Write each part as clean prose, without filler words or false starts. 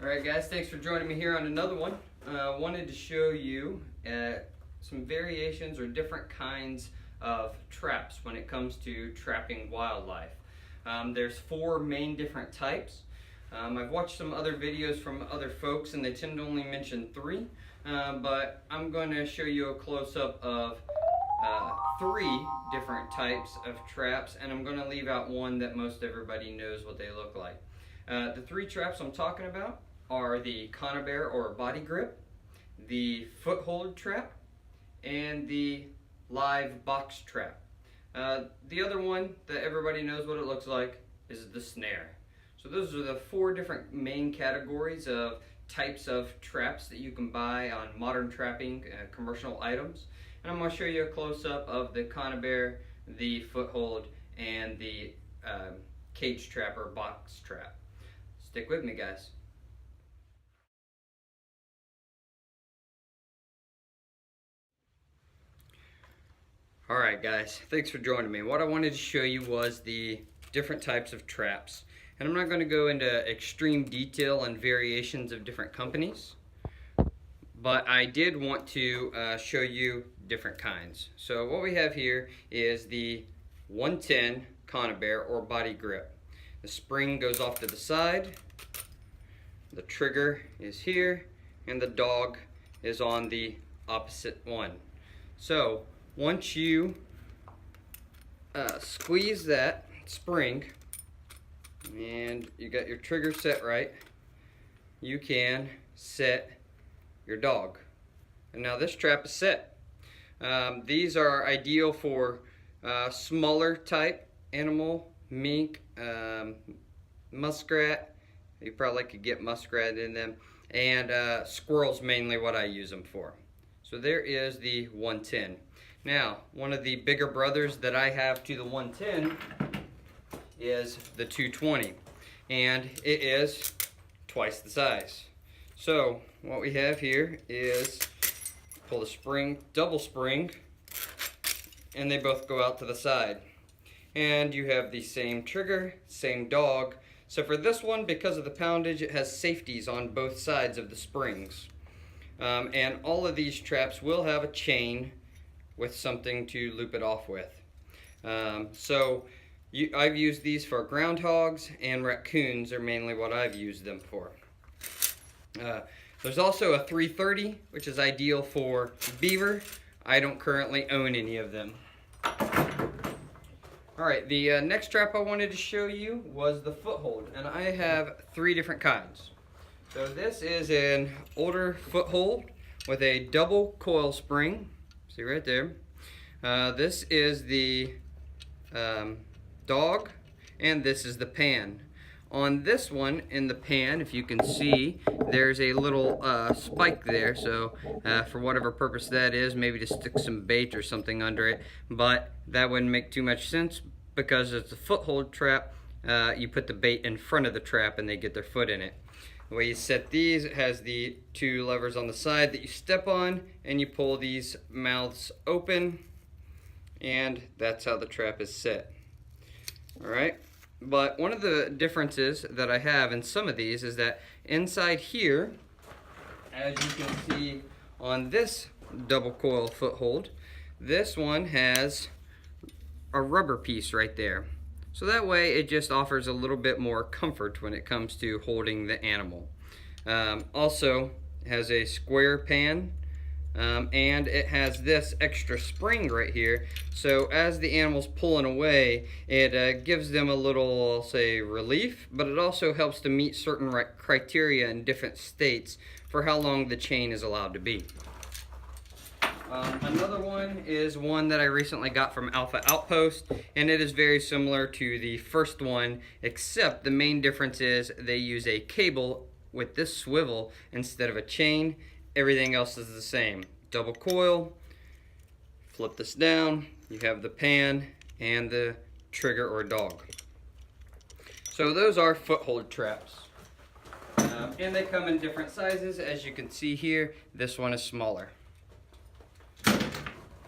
Alright guys, thanks for joining me here on another one. I wanted to show you some variations or different kinds of traps when it comes to trapping wildlife. There's four main different types. I've watched some other videos from other folks and they tend to only mention three, but I'm going to show you a close-up of three different types of traps, and I'm going to leave out one that most everybody knows what they look like. The three traps I'm talking about are the Conibear or body grip, the foothold trap, and the live box trap. The other one that everybody knows what it looks like is the snare. So those are the four different main categories of types of traps that you can buy on modern trapping commercial items. And I'm going to show you a close-up of the Conibear, the foothold, and the cage trap or box trap. Stick with me, guys. Alright guys, thanks for joining me. What I wanted to show you was the different types of traps. And I'm not going to go into extreme detail and variations of different companies, but I did want to show you different kinds. So what we have here is the 110 Conibear or body grip. The spring goes off to the side, the trigger is here, and the dog is on the opposite one. So once you squeeze that spring and you got your trigger set right, you can set your dog. And now this trap is set. These are ideal for smaller type animal, mink, muskrat. You probably could get muskrat in them, and squirrels mainly what I use them for. So there is the 110. Now, one of the bigger brothers that I have to the 110 is the 220, and it is twice the size. So what we have here is pull the spring, double spring, and they both go out to the side. And you have the same trigger, same dog. So for this one, because of the poundage, it has safeties on both sides of the springs. And all of these traps will have a chain with something to loop it off with. I've used these for groundhogs, and raccoons are mainly what I've used them for. There's also a 330, which is ideal for beaver. I don't currently own any of them. Alright, the next trap I wanted to show you was the foothold, and I have three different kinds. So this is an older foothold with a double coil spring. See right there. This is the dog, and this is the pan. On this one, in the pan, if you can see, there's a little spike there, so for whatever purpose that is, maybe to stick some bait or something under it, but that wouldn't make too much sense because it's a foothold trap. You put the bait in front of the trap and they get their foot in it. The way you set these, it has the two levers on the side that you step on, and you pull these mouths open, and that's how the trap is set. Alright, but one of the differences that I have in some of these is that inside here, as you can see on this double coil foothold, this one has a rubber piece right there. So that way it just offers a little bit more comfort when it comes to holding the animal. Also has a square pan, and it has this extra spring right here, so as the animal's pulling away, it gives them a little, I'll say, relief, but it also helps to meet certain criteria in different states for how long the chain is allowed to be. Another one is one that I recently got from Alpha Outpost, and it is very similar to the first one, except the main difference is they use a cable with this swivel instead of a chain. Everything else is the same. Double coil, flip this down, you have the pan and the trigger or dog. So those are foothold traps. And they come in different sizes. As you can see here, this one is smaller.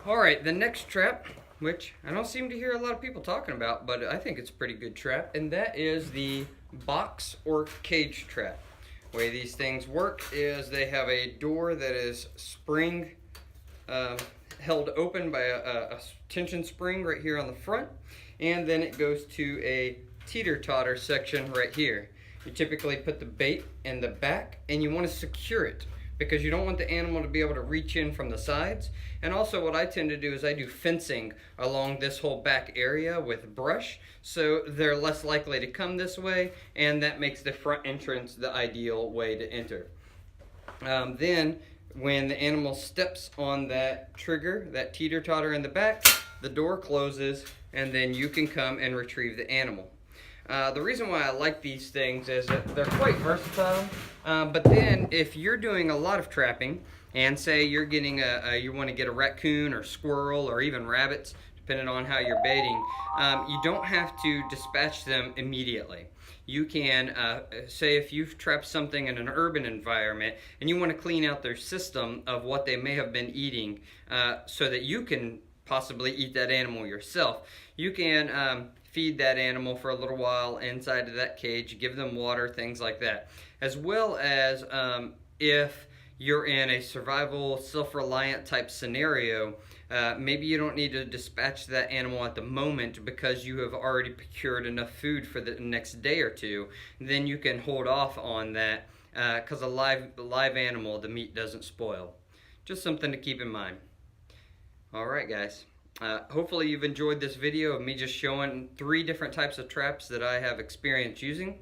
Alright, the next trap, which I don't seem to hear a lot of people talking about, but I think it's a pretty good trap, and that is the box or cage trap. way these things work is they have a door that is spring held open by a tension spring right here on the front, and then it goes to a teeter-totter section right here. You typically put the bait in the back, and you want to secure it because you don't want the animal to be able to reach in from the sides. And also what I tend to do is I do fencing along this whole back area with brush, so they're less likely to come this way, and that makes the front entrance the ideal way to enter. Then when the animal steps on that trigger, that teeter-totter in the back, the door closes, and then you can come and retrieve the animal. The reason why I like these things is that they're quite versatile, but then if you're doing a lot of trapping, and say you're getting you want to get a raccoon or squirrel or even rabbits, depending on how you're baiting, you don't have to dispatch them immediately. You can, say if you've trapped something in an urban environment and you want to clean out their system of what they may have been eating so that you can possibly eat that animal yourself, you can feed that animal for a little while inside of that cage, give them water, things like that. As well as if you're in a survival, self-reliant type scenario, maybe you don't need to dispatch that animal at the moment because you have already procured enough food for the next day or two. Then you can hold off on that because a live animal, the meat doesn't spoil. Just something to keep in mind. Alright guys, hopefully you've enjoyed this video of me just showing 3 different types of traps that I have experience using,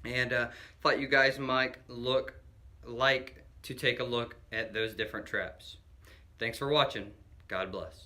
and thought you guys might like to take a look at those different traps. Thanks for watching. God bless.